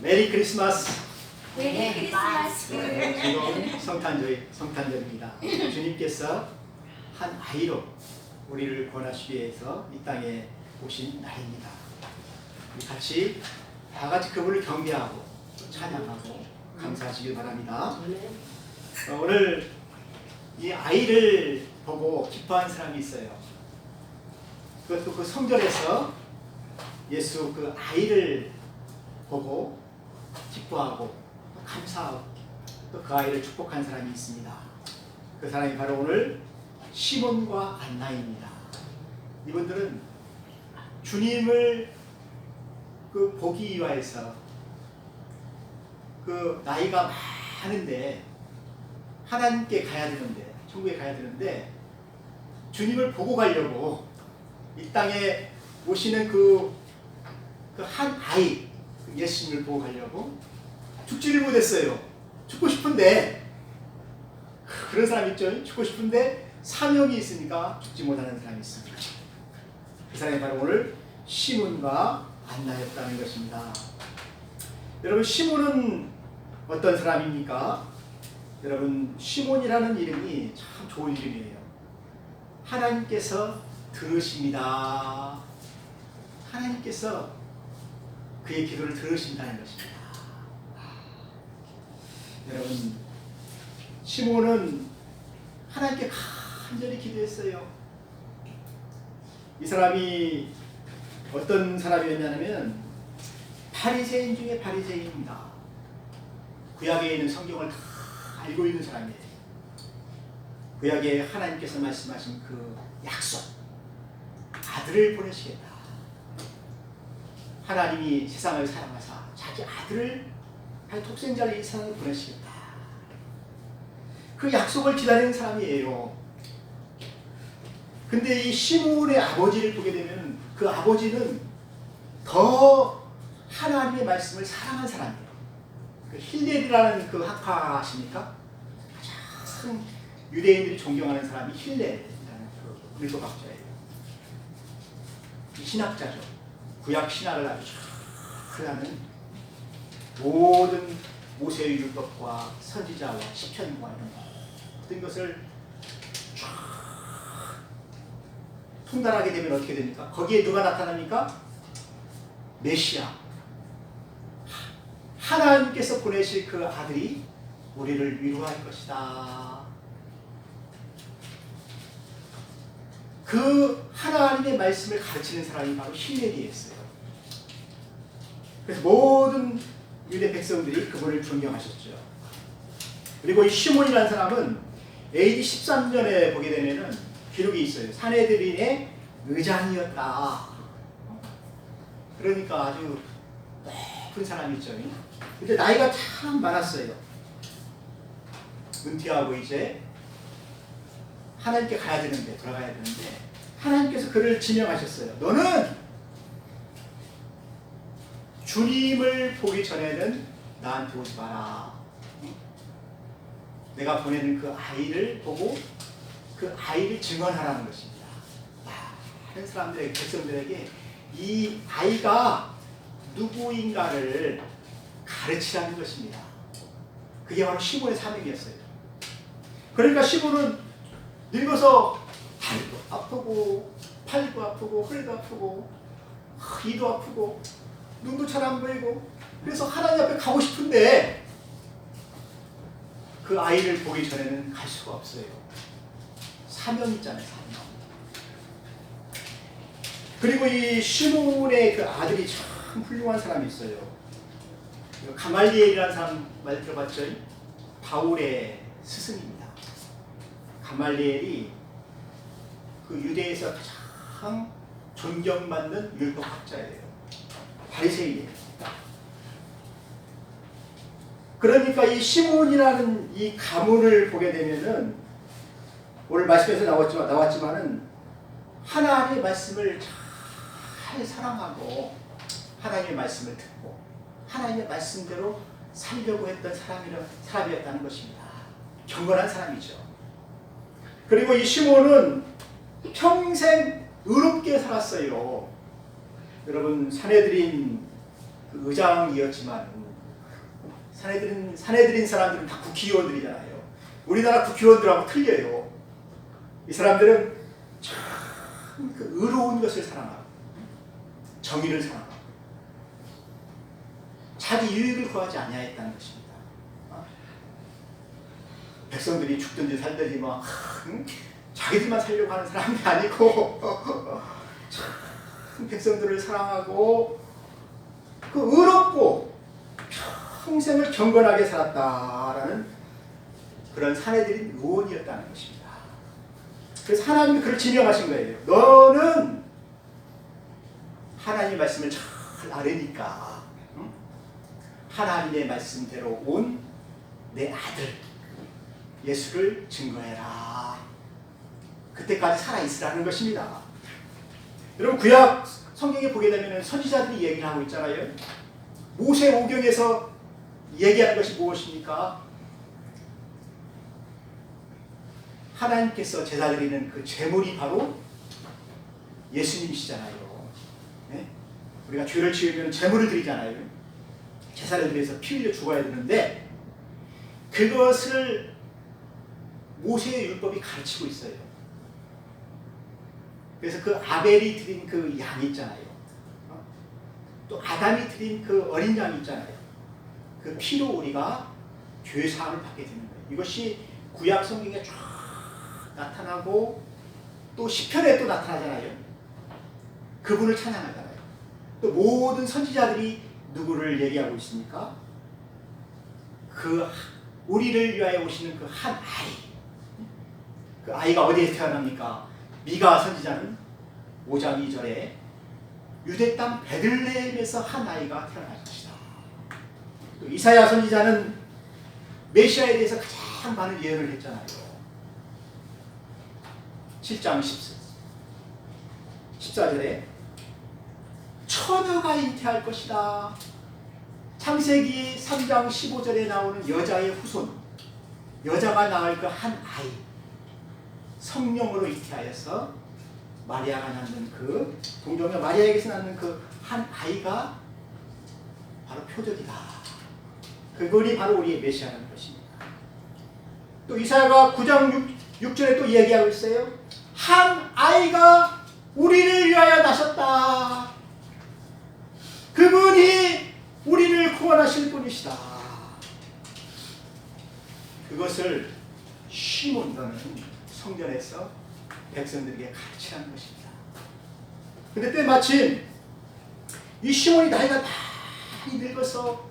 메리 크리스마스. 메리 크리스마스. 즐거운 성탄절입니다. 주님께서 한 아이로 우리를 구원하시기 위해서 이 땅에 오신 날입니다. 우리 같이 다 같이 그분을 경배하고 찬양하고 감사하시길 바랍니다. 오늘 이 아이를 보고 기뻐한 사람이 있어요. 그것도 그 성전에서 예수 그 아이를 보고 기뻐하고 감사하고 또 그 아이를 축복한 사람이 있습니다. 그 사람이 바로 오늘 시몬과 안나입니다. 이분들은 주님을 그 보기 위해서 그 나이가 많은데 하나님께 가야 되는데 천국에 가야 되는데 주님을 보고 가려고 이 땅에 오시는 그 한 아이 예수님을 보고 가려고 죽지를 못했어요. 죽고 싶은데 그런 사람 있죠. 죽고 싶은데 사명이 있으니까 죽지 못하는 사람이 있습니다. 그 사람이 바로 오늘 시몬과 안나였다는 것입니다. 여러분, 시몬은 어떤 사람입니까? 여러분, 시몬이라는 이름이 참 좋은 이름이에요. 하나님께서 들으십니다. 하나님께서 그의 기도를 들으신다는 것입니다. 여러분, 시몬은 하나님께 간절히 기도했어요. 이 사람이 어떤 사람이었냐면 바리새인 중에 바리새인입니다. 구약에 있는 성경을 다 알고 있는 사람이에요. 구약에 하나님께서 말씀하신 그 약속, 아들을 보내시겠다. 하나님이 세상을 사랑하사 자기 아들을 자기 독생자를 이 세상에 보내시겠다. 그 약속을 기다리는 사람이에요. 근데 이 시몬의 아버지를 보게 되면 그 아버지는 더 하나님의 말씀을 사랑한 사람이에요. 그 힐렐이라는 그 학파 아십니까? 가장 유대인들이 존경하는 사람이 힐렐이라는 그 율법학자예요. 이 신학자죠. 구약 신학을 아주 잘 하는 모든 모세의 율법과 선지자와 시편과 이런 모든 것을 쫙 통달하게 되면 어떻게 됩니까? 거기에 누가 나타납니까? 메시아. 하나님께서 보내실 그 아들이 우리를 위로할 것이다. 그 하나님의 말씀을 가르치는 사람이 바로 힐렐이었어요. 그래서 모든 유대 백성들이 그분을 존경하셨죠. 그리고 이 시몬이라는 사람은 AD 13년에 보게 되면은 기록이 있어요. 사내들인의 의장이었다. 그러니까 아주 높은 사람이죠. 근데 나이가 참 많았어요. 은퇴하고 이제 하나님께 가야 되는데, 돌아가야 되는데 하나님께서 그를 지명하셨어요. 너는 주님을 보기 전에는 나한테 오지 마라. 내가 보내는 그 아이를 보고 그 아이를 증언하라는 것입니다. 많은 사람들에게, 백성들에게 이 아이가 누구인가를 가르치라는 것입니다. 그게 바로 시몬의 사명이었어요. 그러니까 시몬은 늙어서 다리도 아프고 팔도 아프고 허리도 아프고 이도 아프고 눈도 잘 안 보이고 그래서 하나님 앞에 가고 싶은데 그 아이를 보기 전에는 갈 수가 없어요. 사명 있잖아요. 사명. 그리고 이 시몬의 그 아들이 참 훌륭한 사람이 있어요. 가말리엘이라는 사람 말 들어봤죠? 바울의 스승입니다. 가말리엘이 그 유대에서 가장 존경받는 율법학자예요. 바리새인이에요. 그러니까 이 시몬이라는 이 가문을 보게 되면은 오늘 말씀에서 나왔지만은 하나님의 말씀을 잘 사랑하고 하나님의 말씀을 듣고 하나님의 말씀대로 살려고 했던 사람이었다는 것입니다. 경건한 사람이죠. 그리고 이 시몬은 평생 의롭게 살았어요. 여러분, 사내들인 그 의장이었지만 사내들인 사람들은 다 국회의원들이잖아요. 우리나라 국회의원들하고 틀려요. 이 사람들은 참 그 의로운 것을 사랑하고 정의를 사랑하고 자기 유익을 구하지 아니하였다는 것입니다. 백성들이 죽든지 살든지 막 자기들만 살려고 하는 사람이 아니고 참 백성들을 사랑하고 그 의롭고 평생을 경건하게 살았다라는 그런 사내들인 의원이었다는 것입니다. 그래서 하나님이 그를 지명하신 거예요. 너는 하나님의 말씀을 잘 알으니까 하나님의 말씀대로 온 내 아들 예수를 증거해라. 그때까지 살아있으라는 것입니다. 여러분 구약 성경에 보게 되면 선지자들이 얘기를 하고 있잖아요. 모세오경에서 얘기하는 것이 무엇입니까? 하나님께서 제사 드리는 그 제물이 바로 예수님이시잖아요. 네? 우리가 죄를 지으면 제물을 드리잖아요. 제사를 드려서 피 흘려 죽어야 되는데 그것을 모세의 율법이 가르치고 있어요. 그래서 그 아벨이 드린 그 양이 있잖아요. 또 아담이 드린 그 어린 양이 있잖아요. 그 피로 우리가 죄 사함을 받게 되는 거예요. 이것이 구약 성경에 쫙 나타나고 또 시편에 또 나타나잖아요. 그분을 찬양하잖아요. 또 모든 선지자들이 누구를 얘기하고 있습니까? 그 우리를 위하여 오시는 그 한 아이. 그 아이가 어디에 태어납니까? 미가 선지자는 5장 2절에 유대 땅 베들레헴에서 한 아이가 태어날 것이다. 또 이사야 선지자는 메시아에 대해서 가장 많은 예언을 했잖아요. 7장 14절에 처녀가 잉태할 것이다. 창세기 3장 15절에 나오는 여자의 후손, 여자가 낳을 그 한 아이, 성령으로 잉태하여서 마리아가 낳는 그 동정녀 마리아에게서 낳는 그 한 아이가 바로 표적이다. 그분이 바로 우리의 메시아라는 것입니다. 또 이사야가 9장 6절에 또 얘기하고 있어요. 한 아이가 우리를 위하여 나셨다. 그분이 우리를 구원하실 분이시다. 그것을 시몬 성전에서 백성들에게 가르치라는 것입니다. 근데 때마침 이 시몬이 나이가 많이 늙어서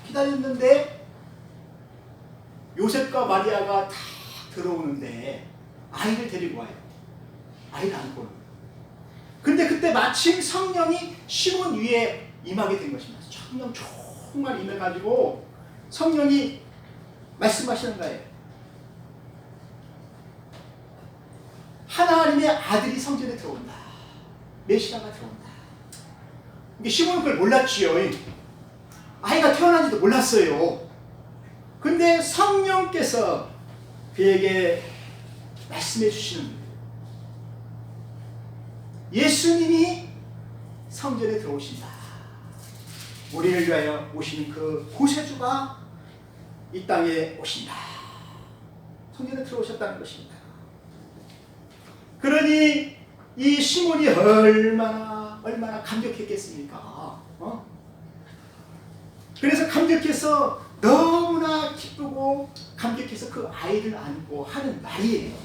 기다렸는데 요셉과 마리아가 다 들어오는데 아이를 데리고 와요. 아이를 안고 오는 거예요. 근데 그때 마침 성령이 시몬 위에 임하게 된 것입니다. 성령 정말 임해가지고 성령이 말씀하시는 거예요. 하나님의 아들이 성전에 들어온다. 메시아가 들어온다. 이게 시몬은 그걸 몰랐지요. 아이가 태어난지도 몰랐어요. 근데 성령께서 그에게 말씀해 주시는 거예요. 예수님이 성전에 들어오신다. 우리를 위하여 오시는 그 구세주가 이 땅에 오신다. 성전에 들어오셨다는 것입니다. 그러니 이 시몬이 얼마나 감격했겠습니까? 그래서 감격해서 너무나 기쁘고 감격해서 그 아이를 안고 하는 말이에요.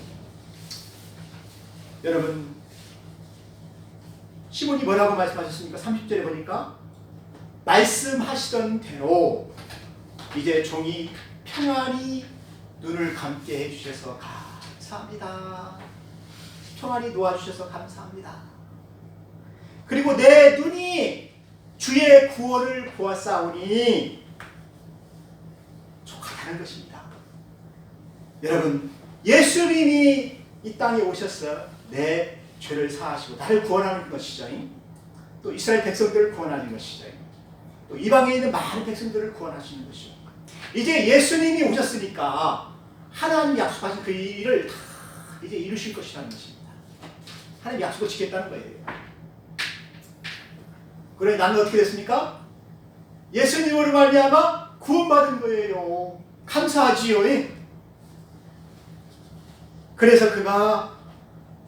여러분, 시몬이 뭐라고 말씀하셨습니까? 30절에 보니까 말씀하시던 대로 이제 종이 평안히 눈을 감게 해주셔서 감사합니다. 평안히 놓아주셔서 감사합니다. 그리고 내 눈이 주의 구원을 보았사오니 족하다는 것입니다. 여러분, 예수님이 이 땅에 오셔서 내 죄를 사하시고 나를 구원하는 것이죠. 또 이스라엘 백성들을 구원하는 것이죠. 또 이방에 있는 많은 백성들을 구원하시는 것이죠. 이제 예수님이 오셨으니까 하나님 약속하신 그 일을 다 이제 이루실 것이라는 것입니다. 하나님 약속을 지켰다는 거예요. 그래 나는 어떻게 됐습니까? 예수님으로 말미암아 구원받은 거예요. 감사하지요. 그래서 그가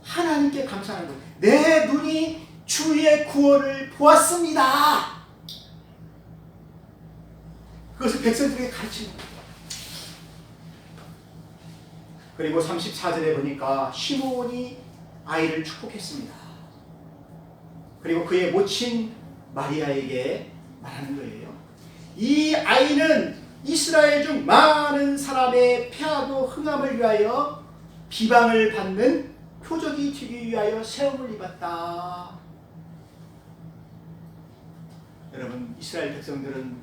하나님께 감사하는 거예요. 내 눈이 주의 구원을 보았습니다. 그것을 백성들에게 가르치는 거예요. 그리고 34절에 보니까 시몬이 아이를 축복했습니다. 그리고 그의 모친 마리아에게 말하는 거예요. 이 아이는 이스라엘 중 많은 사람의 폐하고 흥함을 위하여 비방을 받는 표적이 되기 위하여 세움을 입었다. 여러분, 이스라엘 백성들은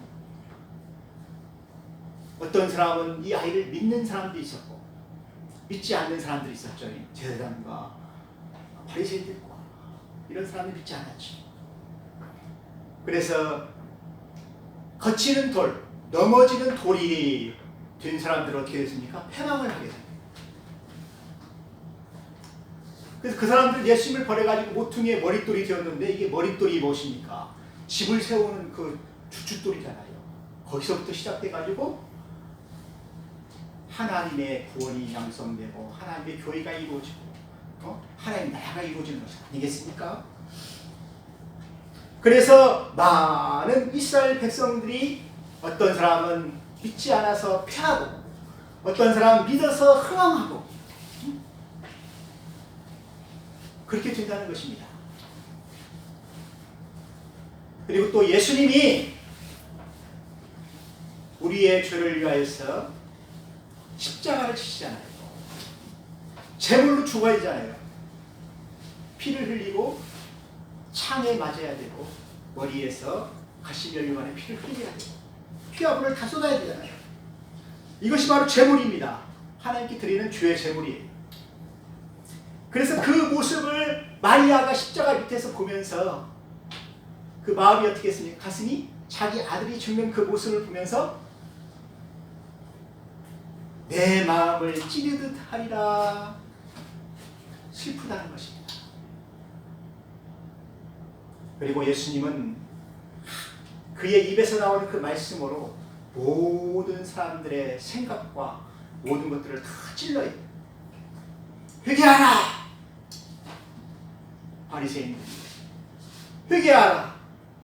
어떤 사람은 이 아이를 믿는 사람도 있었고 믿지 않는 사람들이 있었죠. 제사장과 바리새인들과 이런 사람들이 믿지 않았지. 그래서 거치는 돌, 넘어지는 돌이 된 사람들은 어떻게 됐습니까? 패망을 하게 됩니다. 그래서 그 사람들 예수님을 버려가지고 모퉁이에 머릿돌이 되었는데, 이게 머릿돌이 무엇입니까? 집을 세우는 그 주춧돌이잖아요. 거기서부터 시작돼가지고 하나님의 구원이 양성되고 하나님의 교회가 이루어지고 하나님의 나라가 이루어지는 것이 아니겠습니까? 그래서 많은 이스라엘 백성들이 어떤 사람은 믿지 않아서 패하고 어떤 사람은 믿어서 흥황하고 그렇게 된다는 것입니다. 그리고 또 예수님이 우리의 죄를 위하여서 십자가를 지시잖아요. 제물로 죽어야 되잖아요. 피를 흘리고 창에 맞아야 되고 머리에서 가시면류관에 피를 흘려야 되고 피와 불을 다 쏟아야 되잖아요. 이것이 바로 제물입니다. 하나님께 드리는 주의 제물이에요. 그래서 그 모습을 마리아가 십자가 밑에서 보면서 그 마음이 어떻게 했습니까? 가슴이 자기 아들이 죽는 그 모습을 보면서 내 마음을 찌르듯 하리라. 슬프다는 것입니다. 그리고 예수님은 그의 입에서 나오는 그 말씀으로 모든 사람들의 생각과 모든 것들을 다 찔러요. 회개하라! 바리새인들이 회개하라!